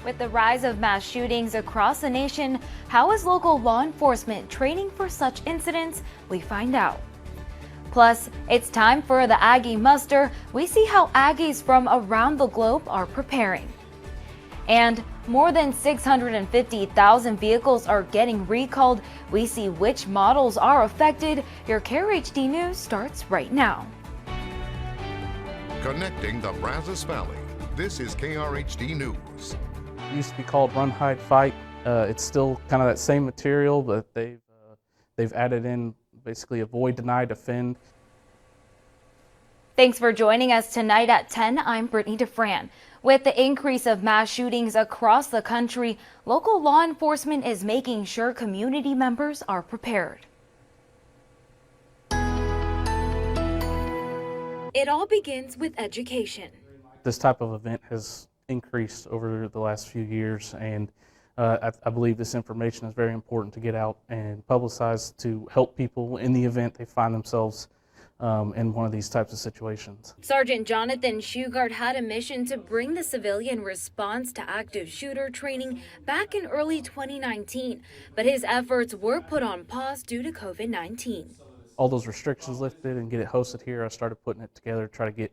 With the rise of mass shootings across the nation, how is local law enforcement training for such incidents? We find out. Plus, it's time for the Aggie Muster. We see how Aggies from around the globe are preparing. And more than 650,000 vehicles are getting recalled. We see which models are affected. Your Krhd News starts right now. Connecting the Brazos Valley, this is KRHD News. It used to be called Run, Hide, Fight. It's still kind of that same material, but they've added in basically avoid, deny, defend. Thanks for joining us tonight at 10. I'm Brittany DeFran. With the increase of mass shootings across the country, local law enforcement is making sure community members are prepared. It all begins with education. This type of event has increased over the last few years, and I believe this information is very important to get out and publicize to help people in the event they find themselves in one of these types of situations. Sergeant Jonathan Shugart had a mission to bring the civilian response to active shooter training back in early 2019, but his efforts were put on pause due to COVID-19. All those restrictions lifted and get it hosted here, I started putting it together, try to get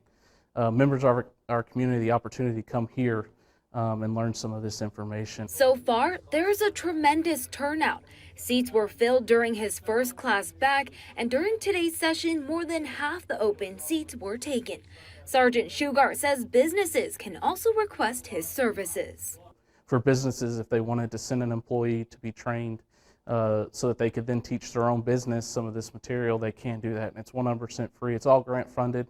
members of our community the opportunity to come here and learn some of this information. So far, there's a tremendous turnout. Seats were filled during his first class back, and during today's session, more than half the open seats were taken. Sergeant Shugart says businesses can also request his services. For businesses, if they wanted to send an employee to be trained so that they could then teach their own business some of this material, they can do that, and it's 100% free. It's all grant funded.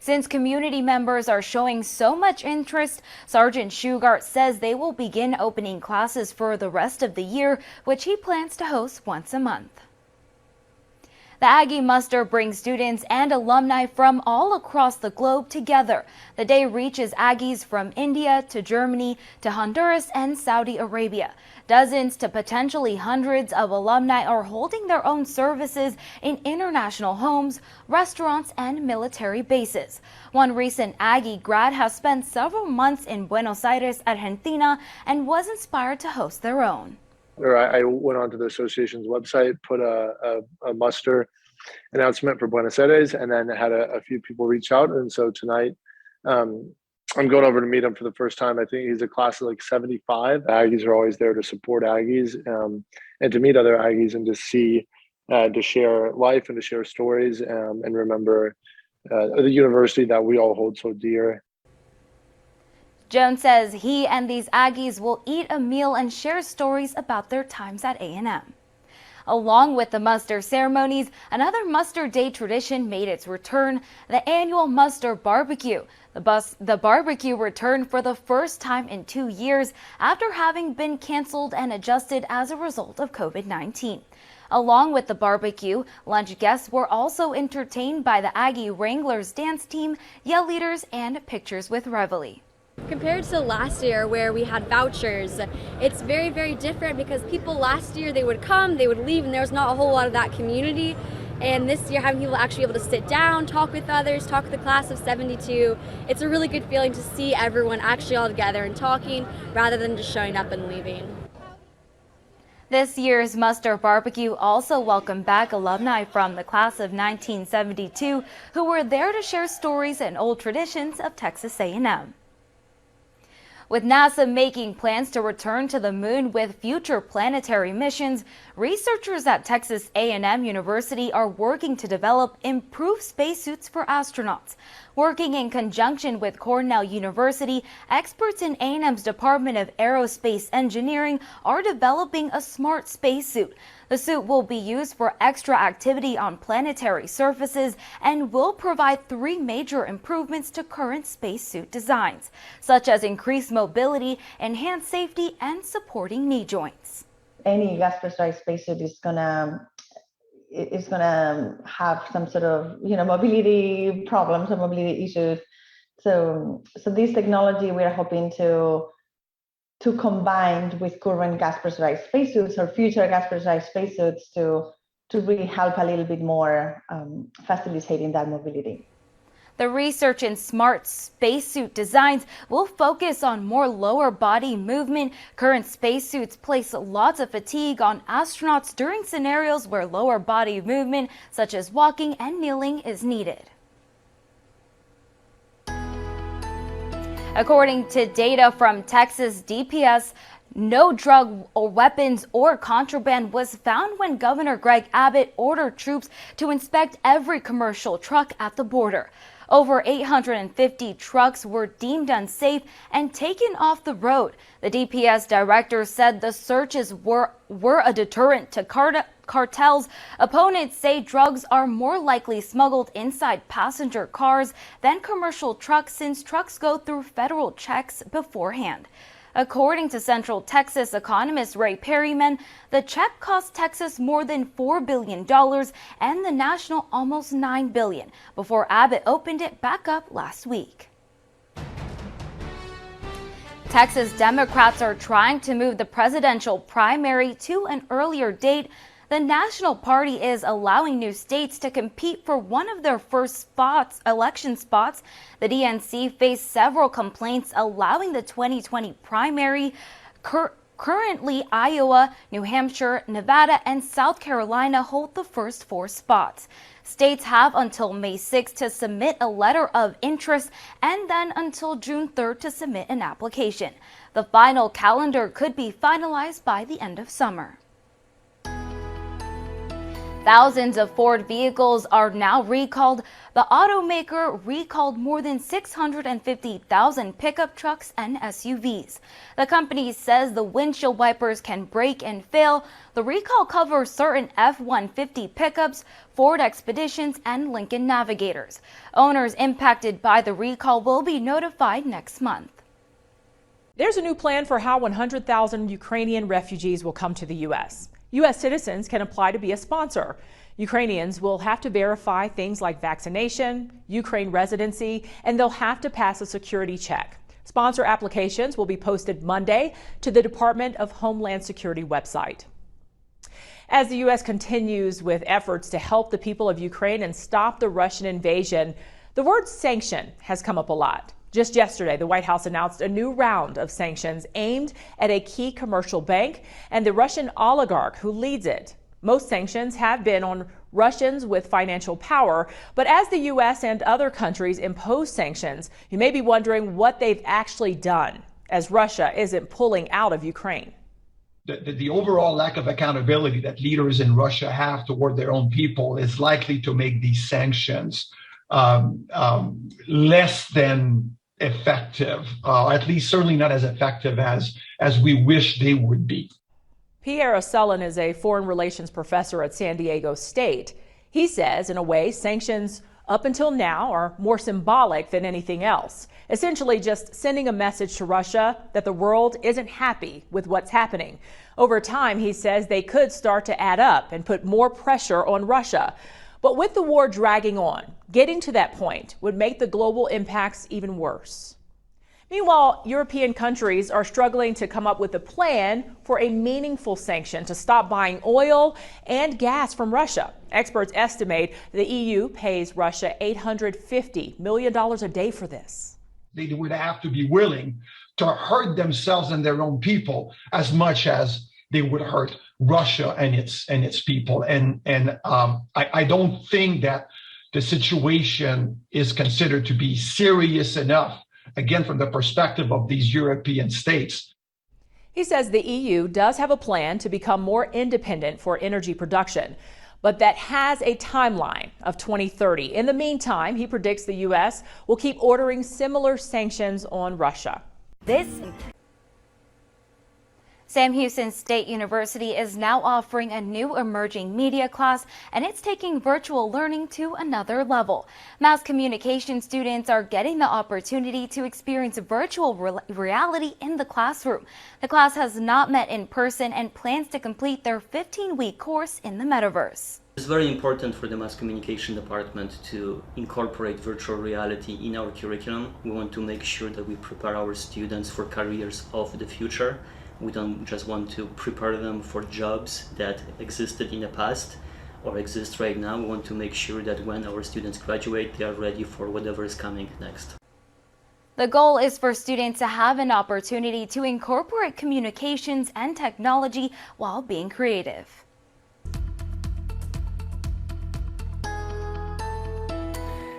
Since community members are showing so much interest, Sergeant Shugart says they will begin opening classes for the rest of the year, which he plans to host once a month. The Aggie Muster brings students and alumni from all across the globe together. The day reaches Aggies from India to Germany to Honduras and Saudi Arabia. Dozens to potentially hundreds of alumni are holding their own services in international homes, restaurants, and military bases. One recent Aggie grad has spent several months in Buenos Aires, Argentina, and was inspired to host their own. I went onto the association's website, put a muster announcement for Buenos Aires, and then had a few people reach out. And so tonight, I'm going over to meet him for the first time. I think he's a class of like 75. Aggies are always there to support Aggies and to meet other Aggies and to see, to share life and to share stories and remember the university that we all hold so dear. Jones says he and these Aggies will eat a meal and share stories about their times at A&M. Along with the muster ceremonies, another Muster Day tradition made its return, the annual Muster Barbecue. The barbecue returned for the first time in 2 years after having been canceled and adjusted as a result of COVID-19. Along with the barbecue, lunch guests were also entertained by the Aggie Wranglers dance team, yell leaders, and pictures with Reveille. Compared to last year where we had vouchers, it's very, very different because people last year, they would come, they would leave, and there was not a whole lot of that community. And this year, having people actually able to sit down, talk with others, talk with the class of 72, it's a really good feeling to see everyone actually all together and talking rather than just showing up and leaving. This year's Muster Barbecue also welcomed back alumni from the class of 1972 who were there to share stories and old traditions of Texas A&M. With NASA making plans to return to the moon with future planetary missions, researchers at Texas A&M University are working to develop improved spacesuits for astronauts. Working in conjunction with Cornell University, experts in A&M's Department of Aerospace Engineering are developing a smart spacesuit. The suit will be used for extra activity on planetary surfaces and will provide 3 major improvements to current spacesuit designs, such as increased mobility, enhanced safety, and supporting knee joints. Any gas pressurized spacesuit is gonna have some sort of mobility problems or mobility issues. So this technology we are hoping to combine with current gas pressurized spacesuits or future gas pressurized spacesuits to really help a little bit more facilitating that mobility. The research in smart spacesuit designs will focus on more lower body movement. Current spacesuits place lots of fatigue on astronauts during scenarios where lower body movement, such as walking and kneeling, is needed. According to data from Texas DPS, no drug or weapons or contraband was found when Governor Greg Abbott ordered troops to inspect every commercial truck at the border. Over 850 trucks were deemed unsafe and taken off the road. The DPS director said the searches were a deterrent to cartels. Opponents say drugs are more likely smuggled inside passenger cars than commercial trucks, since trucks go through federal checks beforehand. According to Central Texas economist Ray Perryman, the check cost Texas more than $4 billion and the national almost $9 billion before Abbott opened it back up last week. Texas Democrats are trying to move the presidential primary to an earlier date. The National Party is allowing new states to compete for one of their first election spots. The DNC faced several complaints allowing the 2020 primary. Currently, Iowa, New Hampshire, Nevada, and South Carolina hold the first 4 spots. States have until May 6 to submit a letter of interest and then until June 3rd to submit an application. The final calendar could be finalized by the end of summer. Thousands of Ford vehicles are now recalled. The automaker recalled more than 650,000 pickup trucks and SUVs. The company says the windshield wipers can break and fail. The recall covers certain F-150 pickups, Ford Expeditions, and Lincoln Navigators. Owners impacted by the recall will be notified next month. There's a new plan for how 100,000 Ukrainian refugees will come to the U.S. U.S. citizens can apply to be a sponsor. Ukrainians will have to verify things like vaccination, Ukraine residency, and they'll have to pass a security check. Sponsor applications will be posted Monday to the Department of Homeland Security website. As the U.S. continues with efforts to help the people of Ukraine and stop the Russian invasion, the word sanction has come up a lot. Just yesterday, the White House announced a new round of sanctions aimed at a key commercial bank and the Russian oligarch who leads it. Most sanctions have been on Russians with financial power, but as the U.S. and other countries impose sanctions, you may be wondering what they've actually done, as Russia isn't pulling out of Ukraine. The overall lack of accountability that leaders in Russia have toward their own people is likely to make these sanctions less than effective, at least certainly not as effective as we wish they would be. Pierre Ossellin is a foreign relations professor at San Diego State. He says, in a way, sanctions up until now are more symbolic than anything else, essentially just sending a message to Russia that the world isn't happy with what's happening. Over time, he says they could start to add up and put more pressure on Russia. But with the war dragging on, getting to that point would make the global impacts even worse. Meanwhile, European countries are struggling to come up with a plan for a meaningful sanction to stop buying oil and gas from Russia. Experts estimate the EU pays Russia $850 million a day for this. They would have to be willing to hurt themselves and their own people as much as they would hurt Russia and its people. And I don't think that the situation is considered to be serious enough, again, from the perspective of these European states. He says the EU does have a plan to become more independent for energy production, but that has a timeline of 2030. In the meantime, he predicts the U.S. will keep ordering similar sanctions on Russia. Sam Houston State University is now offering a new emerging media class, and it's taking virtual learning to another level. Mass communication students are getting the opportunity to experience virtual reality in the classroom. The class has not met in person and plans to complete their 15-week course in the metaverse. It's very important for the mass communication department to incorporate virtual reality in our curriculum. We want to make sure that we prepare our students for careers of the future. We don't just want to prepare them for jobs that existed in the past. or exist right now. We want to make sure that when our students graduate, they are ready for whatever is coming next. The goal is for students to have an opportunity to incorporate communications and technology while being creative.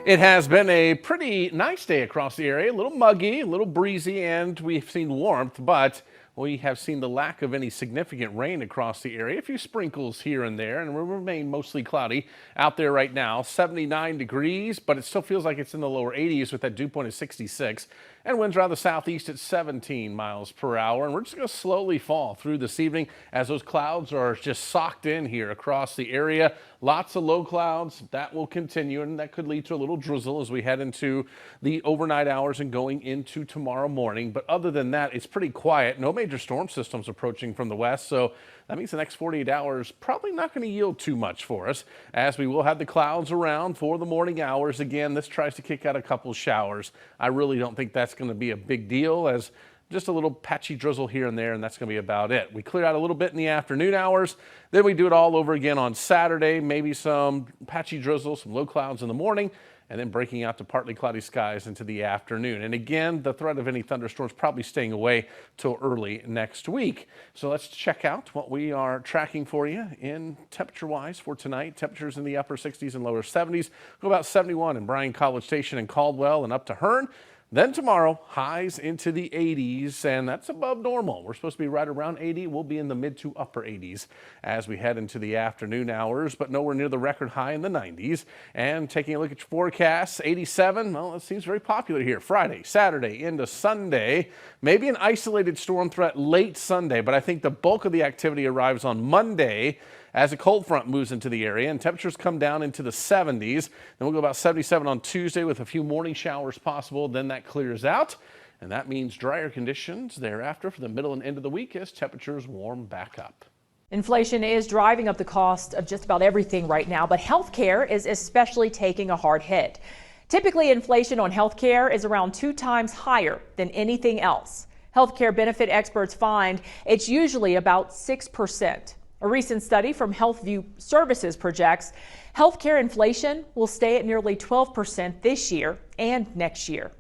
It has been a pretty nice day across the area, a little muggy, a little breezy, and we've seen warmth, but we have seen the lack of any significant rain across the area. A few sprinkles here and there, and it will remain mostly cloudy out there right now. 79 degrees, but it still feels like it's in the lower 80s with that dew point of 66. And winds around the southeast at 17 miles per hour. And we're just going to slowly fall through this evening as those clouds are just socked in here across the area. Lots of low clouds. That will continue, and that could lead to a little drizzle as we head into the overnight hours and going into tomorrow morning. But other than that, it's pretty quiet. No major storm systems approaching from the west, so that means the next 48 hours probably not going to yield too much for us, as we will have the clouds around for the morning hours. Again, this tries to kick out a couple showers. I really don't think that's going to be a big deal, as just a little patchy drizzle here and there, and that's going to be about it. We clear out a little bit in the afternoon hours, then we do it all over again on Saturday. Maybe some patchy drizzle, some low clouds in the morning, and then breaking out to partly cloudy skies into the afternoon. And again, the threat of any thunderstorms probably staying away till early next week. So let's check out what we are tracking for you in temperature-wise for tonight. Temperatures in the upper 60s and lower 70s. Go about 71 in Bryan, College Station, and Caldwell, and up to Hearn. Then tomorrow, highs into the 80s, and that's above normal. We're supposed to be right around 80. We'll be in the mid to upper 80s as we head into the afternoon hours, but nowhere near the record high in the 90s. And taking a look at your forecasts, 87, well, it seems very popular here. Friday, Saturday, into Sunday. Maybe an isolated storm threat late Sunday, but I think the bulk of the activity arrives on Monday as a cold front moves into the area and temperatures come down into the 70s. Then we'll go about 77 on Tuesday with a few morning showers possible. Then that clears out, and that means drier conditions thereafter for the middle and end of the week as temperatures warm back up. Inflation is driving up the cost of just about everything right now, but healthcare is especially taking a hard hit. Typically, inflation on healthcare is around 2 times higher than anything else. Healthcare benefit experts find it's usually about 6%. A recent study from HealthView Services projects healthcare inflation will stay at nearly 12% this year and next year.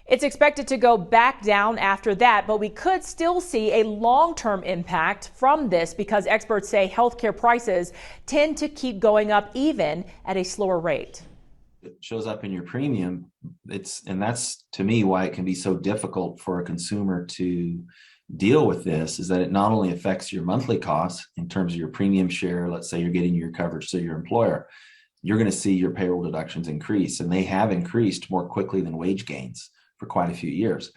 It's expected to go back down after that, but we could still see a long-term impact from this because experts say healthcare prices tend to keep going up even at a slower rate. It shows up in your premium. And that's to me why it can be so difficult for a consumer to deal with this, is that it not only affects your monthly costs in terms of your premium share. Let's say you're getting your coverage to your employer, you're going to see your payroll deductions increase, and they have increased more quickly than wage gains for quite a few years.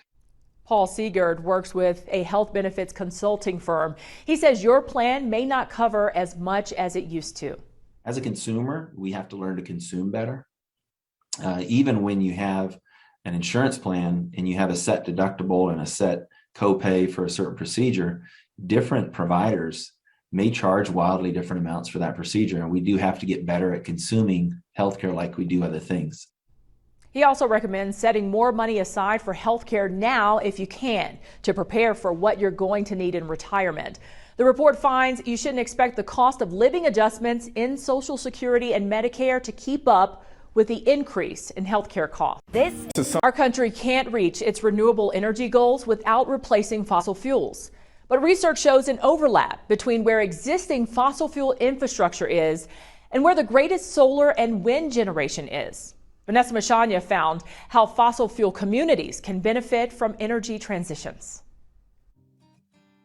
Paul Seegerd works with a health benefits consulting firm. He says your plan may not cover as much as it used to. As a consumer, we have to learn to consume better. Even when you have an insurance plan and you have a set deductible and a set copay for a certain procedure, different providers may charge wildly different amounts for that procedure, and we do have to get better at consuming healthcare like we do other things. He also recommends setting more money aside for healthcare now if you can, to prepare for what you're going to need in retirement. The report finds you shouldn't expect the cost of living adjustments in Social Security and Medicare to keep up with the increase in healthcare costs. Our country can't reach its renewable energy goals without replacing fossil fuels. But research shows an overlap between where existing fossil fuel infrastructure is and where the greatest solar and wind generation is. Vanessa Machanya found how fossil fuel communities can benefit from energy transitions.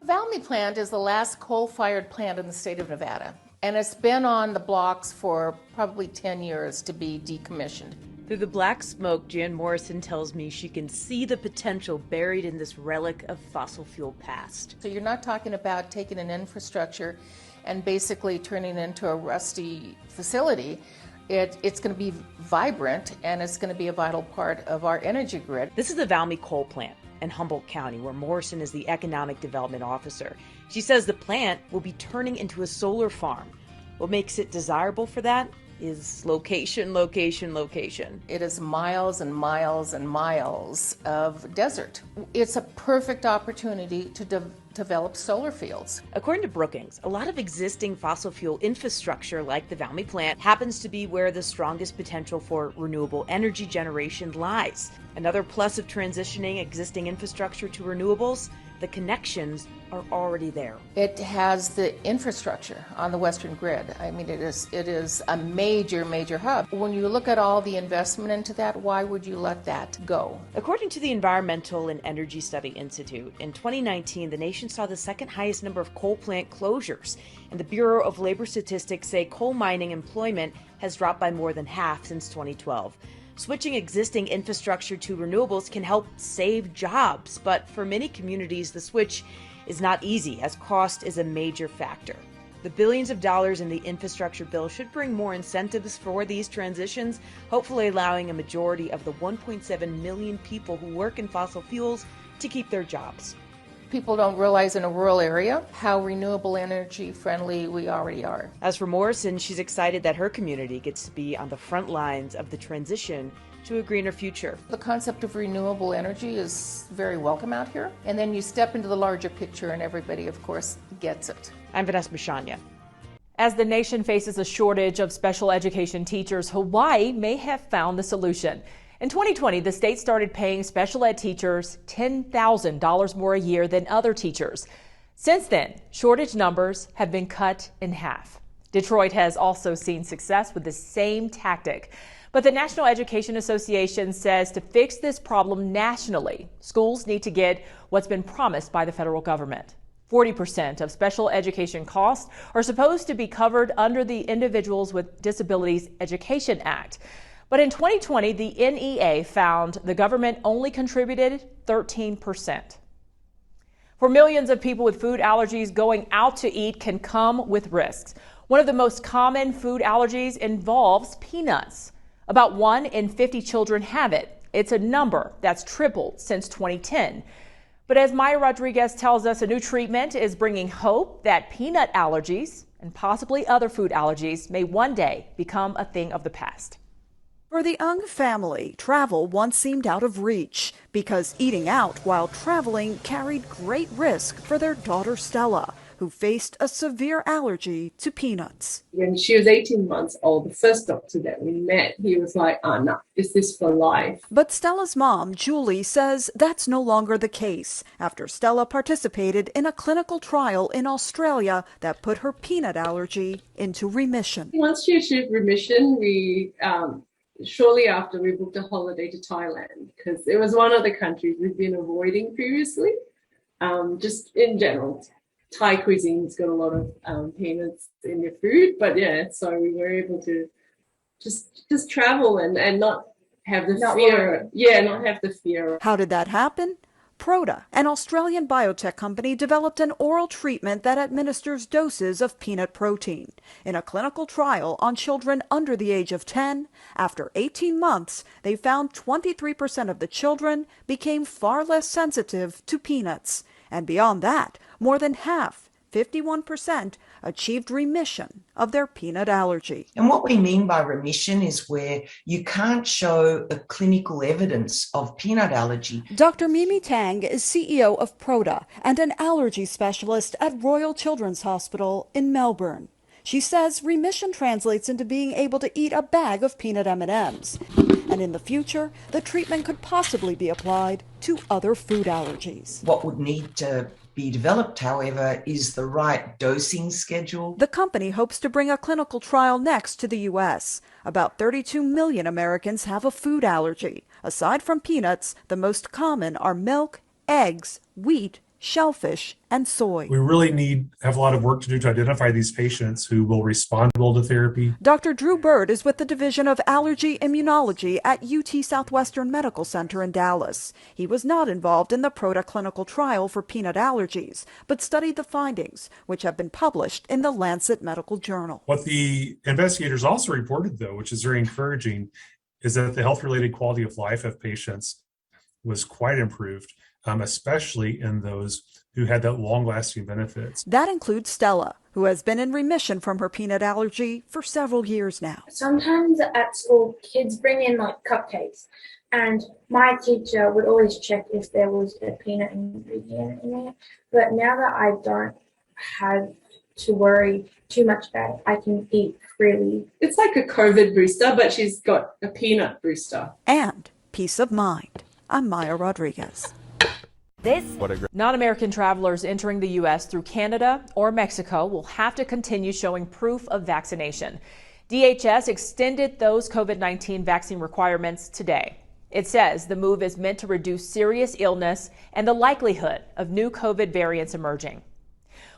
The Valmy plant is the last coal-fired plant in the state of Nevada, and it's been on the blocks for probably 10 years to be decommissioned. Through the black smoke, Jan Morrison tells me she can see the potential buried in this relic of fossil fuel past. So you're not talking about taking an infrastructure and basically turning it into a rusty facility. It's going to be vibrant, and it's going to be a vital part of our energy grid. This is the Valmy coal plant in Humboldt County, where Morrison is the economic development officer. She says the plant will be turning into a solar farm. What makes it desirable for that is location, location, location. It is miles and miles and miles of desert. It's a perfect opportunity to develop solar fields. According to Brookings, a lot of existing fossil fuel infrastructure like the Valmy plant happens to be where the strongest potential for renewable energy generation lies. Another plus of transitioning existing infrastructure to renewables, the connections are already there. It has the infrastructure on the Western grid. I mean, it is a major hub. When you look at all the investment into that, why would you let that go? According to the Environmental and Energy Study Institute, in 2019, the nation saw the second highest number of coal plant closures, and the Bureau of Labor Statistics say coal mining employment has dropped by more than half since 2012. Switching existing infrastructure to renewables can help save jobs, but for many communities, the switch is not easy, as cost is a major factor. The billions of dollars in the infrastructure bill should bring more incentives for these transitions, hopefully allowing a majority of the 1.7 million people who work in fossil fuels to keep their jobs. People don't realize in a rural area how renewable energy friendly we already are. As for Morrison, she's excited that her community gets to be on the front lines of the transition to a greener future. The concept of renewable energy is very welcome out here. And then you step into the larger picture and everybody, of course, gets it. I'm Vanessa Bashanya. As the nation faces a shortage of special education teachers, Hawaii may have found the solution. In 2020, the state started paying special ed teachers $10,000 more a year than other teachers. Since then, shortage numbers have been cut in half. Detroit has also seen success with the same tactic. But the National Education Association says to fix this problem nationally, schools need to get what's been promised by the federal government. 40% of special education costs are supposed to be covered under the Individuals with Disabilities Education Act. But in 2020, the NEA found the government only contributed 13%. For millions of people with food allergies, going out to eat can come with risks. One of the most common food allergies involves peanuts. About 1 in 50 children have it. It's a number that's tripled since 2010. But as Maya Rodriguez tells us, a new treatment is bringing hope that peanut allergies and possibly other food allergies may one day become a thing of the past. For the Ung family, travel once seemed out of reach because eating out while traveling carried great risk for their daughter Stella, who faced a severe allergy to peanuts. When she was 18 months old, the first doctor that we met, he was like, oh no, is this for life? But Stella's mom, Julie, says that's no longer the case after Stella participated in a clinical trial in Australia that put her peanut allergy into remission. Once she achieved remission, we shortly after we booked a holiday to Thailand because it was one of the countries we've been avoiding previously. Just in general, Thai cuisine's got a lot of peanuts in your food, but yeah, so we were able to just travel and not have the fear. Yeah, not have the fear. How did that happen? Krhd, an Australian biotech company, developed an oral treatment that administers doses of peanut protein. In a clinical trial on children under the age of 10, after 18 months, they found 23% of the children became far less sensitive to peanuts. And beyond that, more than half, 51%, achieved remission of their peanut allergy. And what we mean by remission is where you can't show a clinical evidence of peanut allergy. Dr. Mimi Tang is CEO of Krhd and an allergy specialist at Royal Children's Hospital in Melbourne. She says remission translates into being able to eat a bag of peanut M&Ms. And in the future, the treatment could possibly be applied to other food allergies. What would need to be developed, however, is the right dosing schedule. The company hopes to bring a clinical trial next to the U.S. About 32 million Americans have a food allergy. Aside from peanuts, the most common are milk, eggs, wheat, shellfish, and soy. We really have a lot of work to do to identify these patients who will respond well to therapy. Dr. Drew Bird is with the Division of Allergy Immunology at UT Southwestern Medical Center in Dallas. He was not involved in the Krhd clinical trial for peanut allergies, but studied the findings, which have been published in the Lancet Medical Journal. What the investigators also reported, though, which is very encouraging, is that the health-related quality of life of patients was quite improved, especially in those who had that long-lasting benefits. That includes Stella, who who has been in remission from her peanut allergy for several years now. Sometimes at school, kids bring in like cupcakes, and my teacher would always check if there was a peanut ingredient in it. But now that I don't have to worry too much about it, I can eat freely. It's like a COVID booster, but she's got a peanut booster. And peace of mind. I'm Maya Rodriguez. Non-American travelers entering the U.S. through Canada or Mexico will have to continue showing proof of vaccination. DHS extended those COVID-19 vaccine requirements today. It says the move is meant to reduce serious illness and the likelihood of new COVID variants emerging.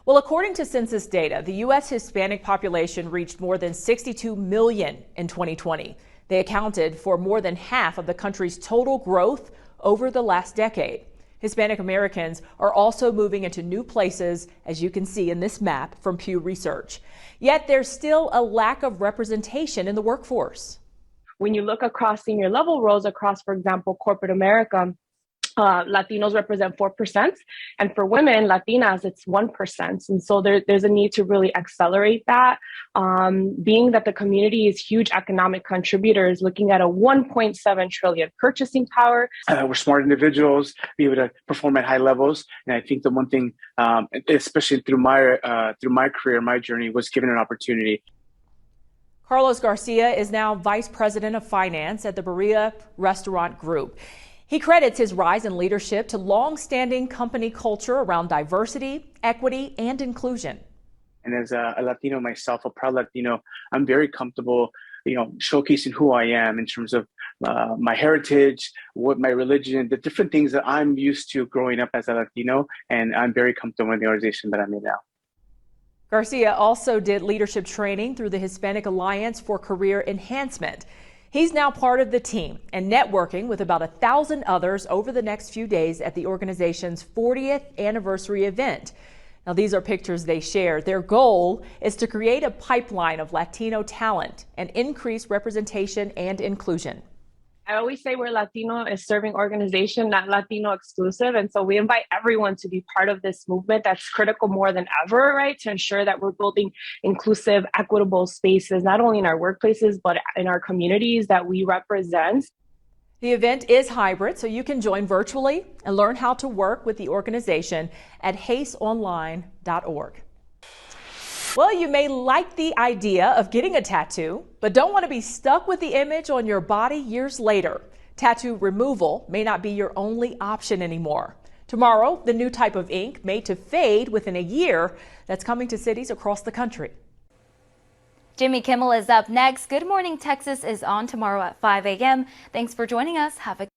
Well, according to census data, the U.S. Hispanic population reached more than 62 million in 2020. They accounted for more than half of the country's total growth over the last decade. Hispanic Americans are also moving into new places, as you can see in this map from Pew Research. Yet there's still a lack of representation in the workforce. When you look across senior level roles across, for example, corporate America, Latinos represent 4%, and for women, Latinas, it's 1%. And so there's a need to really accelerate that, being that the community is huge economic contributors, looking at a 1.7 trillion purchasing power. We're smart individuals, be able to perform at high levels. And I think the one thing, especially through my career, my journey, was given an opportunity. Carlos Garcia is now Vice President of Finance at the Berea Restaurant Group. He credits his rise in leadership to long-standing company culture around diversity, equity, and inclusion. And as a Latino myself, a proud Latino, I'm very comfortable, showcasing who I am in terms of my heritage, what my religion, the different things that I'm used to growing up as a Latino, and I'm very comfortable in the organization that I'm in now. Garcia also did leadership training through the Hispanic Alliance for Career Enhancement. He's now part of the team and networking with about 1,000 others over the next few days at the organization's 40th anniversary event. Now, these are pictures they shared. Their goal is to create a pipeline of Latino talent and increase representation and inclusion. I always say we're a Latino is serving organization, not Latino exclusive. And so we invite everyone to be part of this movement that's critical more than ever, right? To ensure that we're building inclusive, equitable spaces, not only in our workplaces, but in our communities that we represent. The event is hybrid, so you can join virtually and learn how to work with the organization at haceonline.org. Well, you may like the idea of getting a tattoo, but don't want to be stuck with the image on your body years later. Tattoo removal may not be your only option anymore. Tomorrow, the new type of ink made to fade within a year that's coming to cities across the country. Jimmy Kimmel is up next. Good Morning Texas is on tomorrow at 5 a.m. Thanks for joining us. Have a